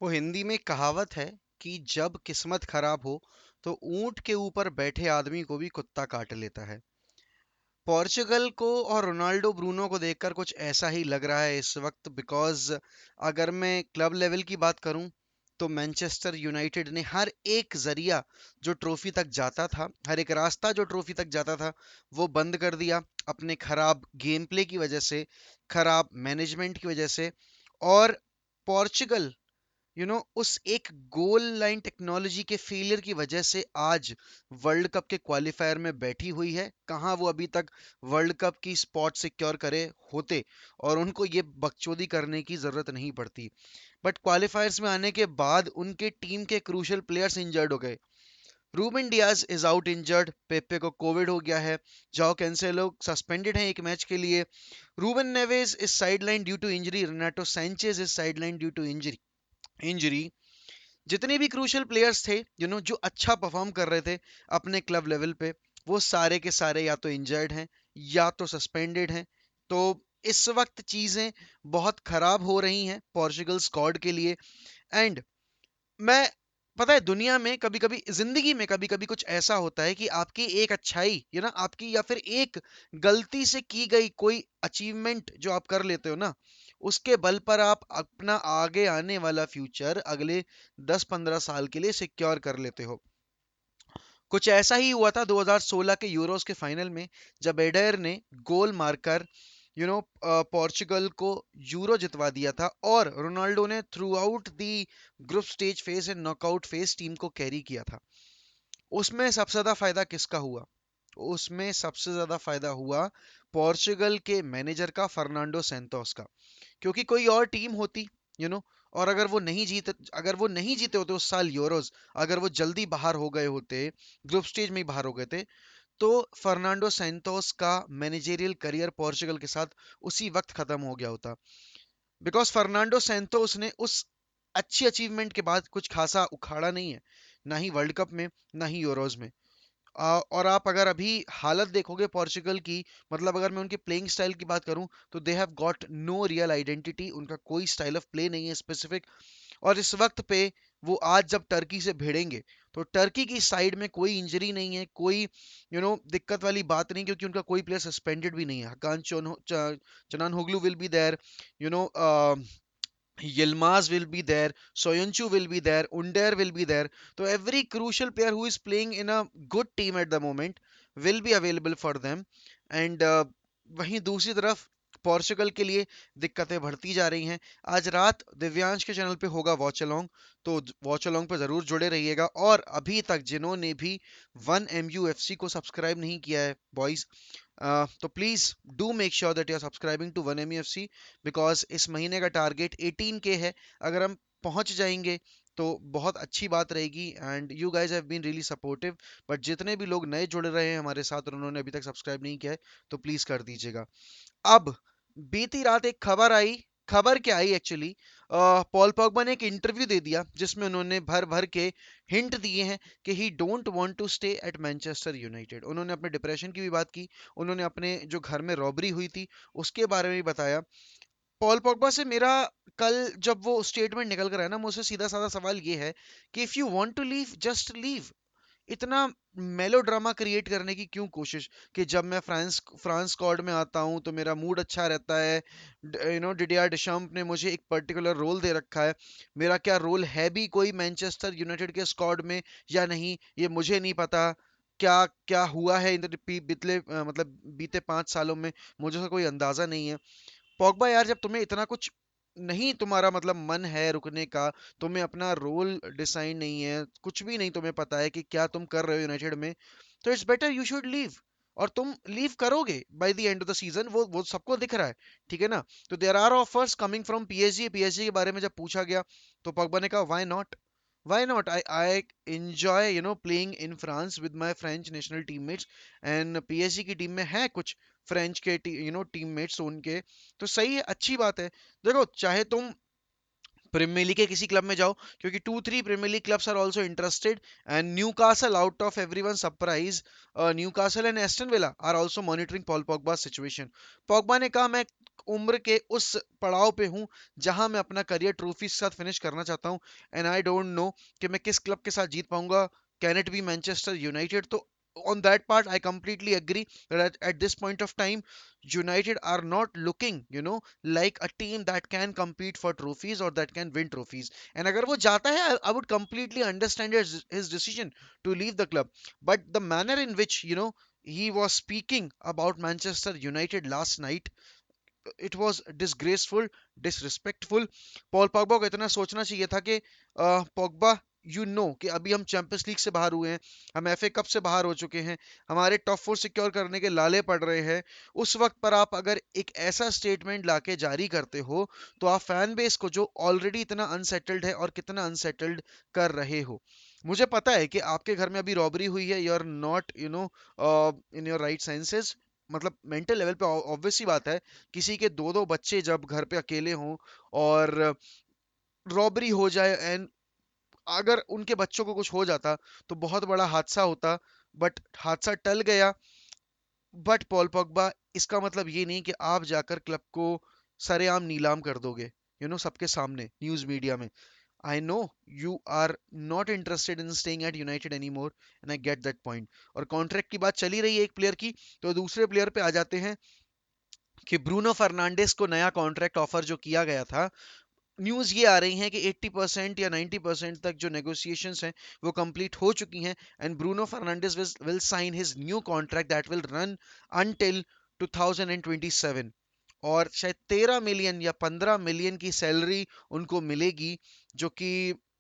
वो हिंदी में कहावत है कि जब किस्मत खराब हो तो ऊंट के ऊपर बैठे आदमी को भी कुत्ता काट लेता है। पोर्चुगल को और रोनाल्डो ब्रूनो को देखकर कुछ ऐसा ही लग रहा है इस वक्त, बिकॉज अगर मैं क्लब लेवल की बात करूं तो मैनचेस्टर यूनाइटेड ने हर एक जरिया जो ट्रॉफी तक जाता था, हर एक रास्ता जो ट्रॉफी तक जाता था, वो बंद कर दिया अपने खराब गेम प्ले की वजह से, खराब मैनेजमेंट की वजह से। और पोर्चुगल उस एक गोल लाइन टेक्नोलॉजी के फेलियर की वजह से आज वर्ल्ड कप के क्वालिफायर में बैठी हुई है। कहाँ वो अभी तक वर्ल्ड कप की स्पॉट सिक्योर करे होते, और उनको ये बकचोदी करने की जरूरत नहीं पड़ती। बट क्वालिफायर्स में आने के बाद उनके टीम के क्रूशियल प्लेयर्स इंजर्ड हो गए। Ruben Dias is out injured, Pepe को कोविड हो गया है, जाओ कैंसेलो सस्पेंडेड है एक मैच के लिए, Ruben Neves is sideline due to injury, Renato Sanches is sideline due to injury. जितने भी क्रूशियल प्लेयर्स थे जो अच्छा परफॉर्म कर रहे थे अपने क्लब लेवल पे, वो सारे के सारे या तो इंजर्ड हैं या तो सस्पेंडेड हैं। तो इस वक्त चीजें बहुत खराब हो रही हैं पोर्चुगल स्क्वाड के लिए। एंड मैं पता है, दुनिया में कभी कभी, जिंदगी में कभी कभी कुछ ऐसा होता है कि आपकी एक अच्छाई आपकी या फिर एक गलती से की गई कोई अचीवमेंट जो आप कर लेते हो ना, उसके बल पर आप अपना आगे आने वाला फ्यूचर अगले 10-15 साल के लिए सिक्योर कर लेते हो। कुछ ऐसा ही हुआ था 2016 के यूरोस के फाइनल में, जब एडेर ने गोल मारकर पोर्चुगल को यूरो जितवा दिया था, और रोनाल्डो ने through out the group stage phase and knockout phase team को कैरी किया था। उसमें सबसे ज्यादा फायदा किसका हुआ? उसमें सबसे ज्यादा फायदा हुआ पोर्चुगल के मैनेजर का, फर्नांडो सेंटोस का। क्योंकि कोई और टीम होती, यू you नो और अगर वो नहीं जीते होते उस साल यूरोज, अगर वो जल्दी बाहर हो गए होते, ग्रुप स्टेज में ही बाहर हो गए थे, तो फर्नांडो सेंटोस का मैनेजेरियल करियर पोर्चुगल के साथ उसी वक्त खत्म हो गया होता। बिकॉज फर्नांडो सेंटोस ने उस अच्छी अचीवमेंट के बाद कुछ खासा उखाड़ा नहीं है, ना ही वर्ल्ड कप में, ना ही यूरोज में। और आप अगर अभी हालत देखोगे पोर्चुगल की, मतलब अगर मैं उनके प्लेइंग स्टाइल की बात करूं, तो they have got no real identity, उनका कोई स्टाइल ऑफ प्ले नहीं है स्पेसिफिक। और इस वक्त पे वो आज जब टर्की से भिड़ेंगे, तो टर्की की साइड में कोई इंजरी नहीं है, कोई दिक्कत वाली बात नहीं, क्योंकि उनका कोई प्लेयर सस्पेंडेड भी नहीं है। Hakan Calhanoglu will be there, you know Yilmaz will be there, Soyuncu will be there, Under will be there. So every crucial player who is playing in a good team at the moment will be available for them. And वहीं दूसरी तरफ Portugal के लिए दिक्कतें बढ़ती जा रही हैं। आज रात दिव्यांश के चैनल पे होगा वॉच अलोंग, तो वॉच अलोंग पे जरूर जुड़े रहिएगा। और अभी तक जिन्होंने भी one M U F C को सब्सक्राइब नहीं किया है बॉयज, तो please do make sure that you are subscribing to one M U F C, because इस महीने का टारगेट 18K है। अगर हम पहुंच जाएंगे तो बहुत अच्छी बात रहेगी। And you guys have been really supportive. But जितने भी लोग नए जुड़ रहे हैं हमारे साथ और उन्होंने अभी तक सब्सक्राइब नहीं किया है, तो प्लीज कर दीजिएगा। अब बीती रात एक खबर आई, खबर क्या आई एक्चुअली, पॉल पॉगबा ने एक इंटरव्यू दे दिया जिसमें उन्होंने भर भर के हिंट दिए हैं कि he don't want to stay at Manchester United. उन्होंने अपने डिप्रेशन की भी बात की, उन्होंने अपने जो घर में रॉबरी हुई थी उसके बारे में भी बताया। पॉल पॉगबा से मेरा कल जब वो स्टेटमेंट निकल कर आया ना, मुझसे सीधा साधा सवाल ये है कि if you want to leave just leave. इतना मेलो ड्रामा क्रिएट करने की क्यों कोशिश, कि जब मैं फ्रांस फ्रांस स्क्वाड में आता हूं तो मेरा मूड अच्छा रहता है, डिडियर डिशम्प ने मुझे एक पर्टिकुलर रोल दे रखा है। मेरा क्या रोल है भी कोई मैनचेस्टर यूनाइटेड के स्क्वाड में या नहीं, ये मुझे नहीं पता। क्या क्या हुआ है इन बीतले मतलब बीते 5 सालों में, मुझे उसका कोई अंदाजा नहीं है। पोगबा यार, जब तुम्हें इतना कुछ नहीं, तुम्हारा मतलब मन है रुकने का, तुम्हें अपना रोल डिसाइड नहीं है, कुछ भी नहीं तुम्हें पता है कि क्या तुम कर रहे हो यूनाइटेड में, तो it's better you should leave. और तुम लीव करोगे by the end of the season, वो सबको दिख रहा है, ठीक है ना। तो there are offers coming from PSG. PSG के बारे में जब पूछा गया तो पॉगबा ने कहा why not, why not, I enjoy playing in France with my French national teammates, and PSG की टीम में है कुछ फ्रेंच के टीममेट्स उनके, तो सही है, अच्छी बात है। देखो, चाहे तुम प्रीमियर लीग के किसी क्लब में जाओ, क्योंकि 2-3 Premier League clubs are also interested, and Newcastle out of everyone surprise, Newcastle and Aston Villa are also monitoring Paul Pogba situation. Pogba ने कहा मैं उम्र के उस पड़ाव पे हूँ जहां मैं अपना करियर ट्रॉफी के साथ फिनिश करना चाहता हूँ, एंड आई डोंट नो कि मैं किस क्लब के साथ जीत पाऊंगा। Can it be Manchester United? तो on that part I completely agree that at this point of time United are not looking, like a team that can compete for trophies or that can win trophies. And agar wo jata hai, I would completely understand his decision to leave the club. But the manner in which, he was speaking about Manchester United last night, it was disgraceful, disrespectful. Paul Pogba को इतना सोचना चाहिए था कि Pogba, कि अभी हम champions league से बाहर हुए हैं, हम एफए कप से बाहर हो चुके हैं, हमारे टॉप फोर सिक्योर करने के लाले पड़ रहे हैं। उस वक्त पर आप अगर एक ऐसा स्टेटमेंट लाके जारी करते हो तो आप फैन बेस को जो ऑलरेडी इतना अनसेटल्ड है और कितना अनसेटल्ड कर रहे हो। मुझे पता है कि आपके घर में अभी रॉबरी हुई है, you are not in your right senses. मतलब मेंटल लेवल पे ऑब्वियस सी बात है, किसी के दो दो बच्चे जब घर पे अकेले हों और रॉबरी हो जाए, एंड अगर उनके बच्चों को कुछ हो जाता तो बहुत बड़ा हादसा होता। बट हादसा टल गया। बट पॉल पॉगबा, इसका मतलब ये नहीं कि आप जाकर क्लब को सरेआम नीलाम कर दोगे, सबके सामने न्यूज़ मीडिया में। I know you are not interested in staying at United any more, and I get that point. और कॉन्ट्रैक्ट की बात चली रही है एक प्लेयर की, तो दूसरे प्लेयर पे आ जाते हैं कि ब्रूनो फर्नांडिस को नया कॉन्ट्रैक्ट ऑफर जो किया गया था, न्यूज ये आ रही है कि 80% या 90% तक जो नेगोशिएशंस हैं वो कंप्लीट हो चुकी हैं, and Bruno Fernandes will sign his new contract that will run until 2027। और शायद 13 मिलियन या 15 मिलियन की सैलरी उनको मिलेगी, जो कि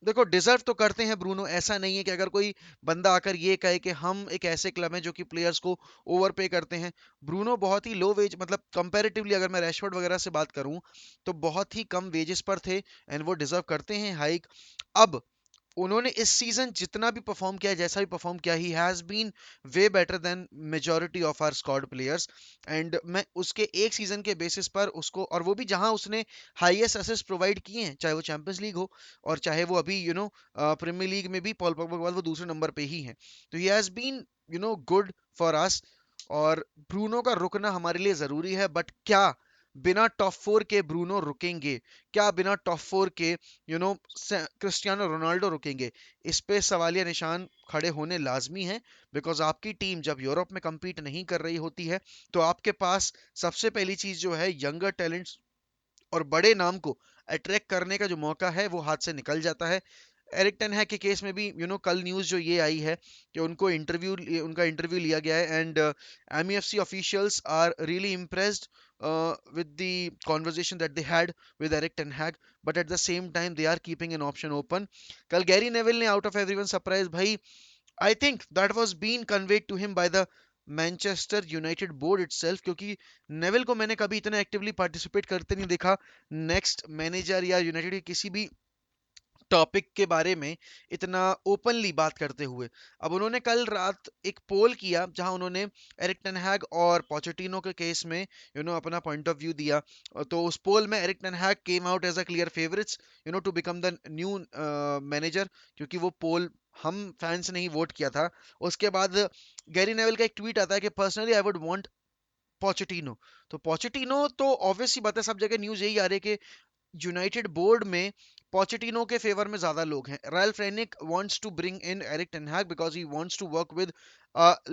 देखो डिजर्व तो करते हैं ब्रूनो। ऐसा नहीं है कि अगर कोई बंदा आकर ये कहे कि हम एक ऐसे क्लब हैं जो कि प्लेयर्स को ओवर पे करते हैं, ब्रूनो बहुत ही लो वेज, मतलब कंपैरेटिवली अगर मैं रैशफोर्ड वगैरह से बात करूं तो बहुत ही कम वेजेस पर थे, एंड वो डिजर्व करते हैं हाइक। अब उन्होंने इस सीजन जितना भी परफॉर्म किया, जैसा भी परफॉर्म किया, he has been way better than majority of our squad players. And मैं उसके एक सीजन के बेसिस पर उसको, और वो भी जहां उसने हाईएस्ट असिस्ट प्रोवाइड किए हैं, चाहे वो चैंपियंस लीग हो और चाहे वो अभी प्रीमियर लीग में भी पॉल पॉगबा के बाद वो दूसरे नंबर पे ही हैं। तो he has been good for us. और ब्रूनो का रुकना हमारे लिए जरूरी है, बट क्या बिना टॉप फोर के ब्रूनो रुकेंगे? क्या बिना टॉप फोर के क्रिस्टियानो रोनाल्डो रुकेंगे? इस पे सवालिया निशान खड़े होने लाजमी है। बिकॉज आपकी टीम जब यूरोप में compete नहीं कर रही होती है तो आपके पास सबसे पहली चीज जो है यंगर टैलेंट्स और बड़े नाम को अट्रैक्ट करने का जो मौका है वो हाथ से निकल जाता है। एरिक टेन हैग के केस में भी कल न्यूज़ जो ये आई है कि उनका इंटरव्यू लिया गया है, and MEFC officials are really impressed with the conversation that they had with Eric Ten Hag, but at the same time they are keeping an option open. कल गैरी नेविल ने आउट ऑफ एवरीवन सरप्राइज भाई, I think that was been conveyed to him by the Manchester United board itself, क्योंकि Neville को मैंने कभी इतना actively participate करते नहीं देखा नेक्स्ट मैनेजर या यूनाइटेड के किसी भी टॉपिक के बारे में इतना ओपनली बात करते हुए। अब उन्होंने कल रात एक पोल किया जहां उन्होंने एरिक टेन हैग और पोचेटिनो के केस में अपना पॉइंट ऑफ व्यू दिया। तो उस पोल में Erik ten Hag came out as a clear favourites to become the new manager, क्योंकि वो पोल हम फैंस ने ही वोट किया था। उसके बाद गैरी नेवल का एक ट्वीट आता है कि personally I would want Pochettino. तो पोचेटिनो तो ऑब्वियस सी बात है, सब जगह न्यूज यही आ रही है कि यूनाइटेड बोर्ड में पोचेटिनो के फेवर में ज्यादा लोग हैं। Ralf Rangnick wants to bring in Erik ten Hag because he wants to work with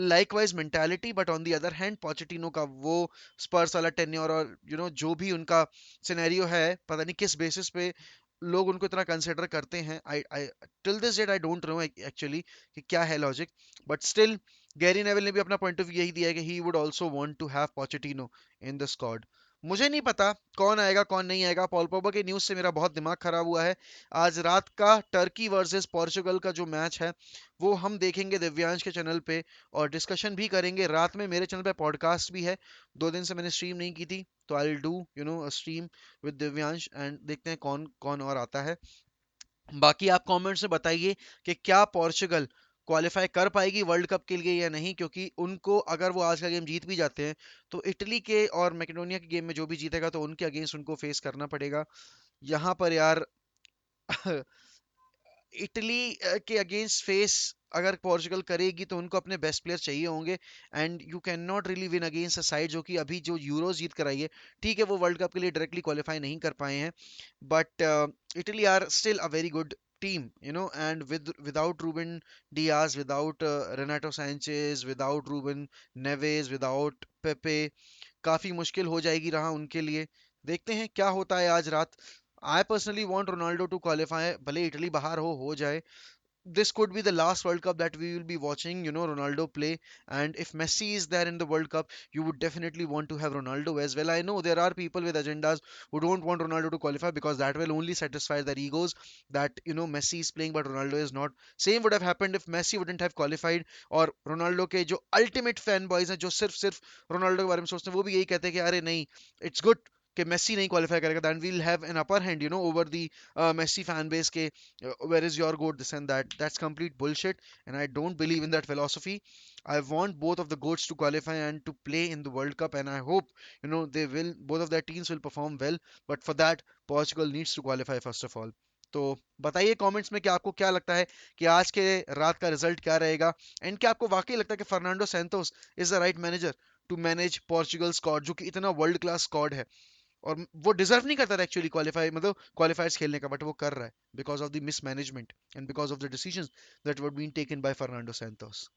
likewise mentality, but on the other hand Pochettino का वो स्पर्स वाला टेन्योर और जो भी उनका सिनेरियो है, पता नहीं किस बेसिस पे लोग उनको इतना कंसिडर करते हैं। I I till this date I don't know actually कि क्या है logic, but still Gary Neville ने भी अपना पॉइंट ऑफ व्यू यही दिया है कि he would also want to have Pochettino in the squad. मुझे नहीं पता कौन आएगा कौन नहीं आएगा। पॉल पोगबा के न्यूज़ से मेरा बहुत दिमाग खराब हुआ है। आज रात का टर्की वर्सेस पोर्चुगल का जो मैच है वो हम देखेंगे दिव्यांश के चैनल पे, और डिस्कशन भी करेंगे रात में। मेरे चैनल पे पॉडकास्ट भी है, 2 दिन से मैंने स्ट्रीम नहीं की थी, तो I will do a stream with Divyansh, and देखते हैं कौन कौन और आता है। बाकी आप कमेंट्स में बताइए कि क्या पोर्चुगल क्वालिफाई कर पाएगी वर्ल्ड कप के लिए या नहीं, क्योंकि उनको अगर वो आज का गेम जीत भी जाते हैं तो इटली के और मैकेडोनिया के गेम में जो भी जीतेगा तो उनके अगेंस्ट उनको फेस करना पड़ेगा। यहाँ पर यार इटली के अगेंस्ट फेस अगर पोर्चुगल करेगी तो उनको अपने बेस्ट प्लेयर चाहिए होंगे, and you can not really win against a side जो कि अभी जो यूरोज जीत कर आई है। ठीक है, वो वर्ल्ड कप के लिए डायरेक्टली क्वालिफाई नहीं कर पाए हैं, but Italy are still a very good team, and without Ruben Diaz, without Renato Sanchez, without Ruben Neves, without Pepe, काफी मुश्किल हो जाएगी रहा उनके लिए। देखते हैं क्या होता है आज रात। I personally want Ronaldo to qualify, भले इटली बाहर हो जाए। This could be the last World Cup that we will be watching, Ronaldo play. And if Messi is there in the World Cup, you would definitely want to have Ronaldo as well. I know there are people with agendas who don't want Ronaldo to qualify because that will only satisfy their egos. That Messi is playing but Ronaldo is not. Same would have happened if Messi wouldn't have qualified, और Ronaldo के जो ultimate fan boys हैं जो सिर्फ सिर्फ Ronaldo के बारे में सोचते हैं, वो भी यही कहते हैं कि अरे नहीं, इट्स गुड कि मेसी नहीं क्वालिफाई करेगा, then we'll have an upper hand over the Messi fan base के where is your goat, this and that. That's complete bullshit, and I don't believe in that philosophy. I want both of the goats to qualify and to play in the World Cup, and I hope they will, both of their teams will perform well, but for that Portugal needs to qualify first of all. तो बताइए comments में कि आपको क्या लगता है कि आज के रात का रिजल्ट क्या रहेगा, एंड क्या आपको वाकई लगता है कि Fernando Santos is the right manager to manage Portugal squad जो कि इतना वर्ल्ड क्लास स्क्वाड है, और वो डिजर्व नहीं करता था एक्चुअली क्वालिफाई, मतलब क्वालिफायर्स खेलने का, बट वो कर रहा है because of the mismanagement and because of the decisions that were been taken by Fernando Santos.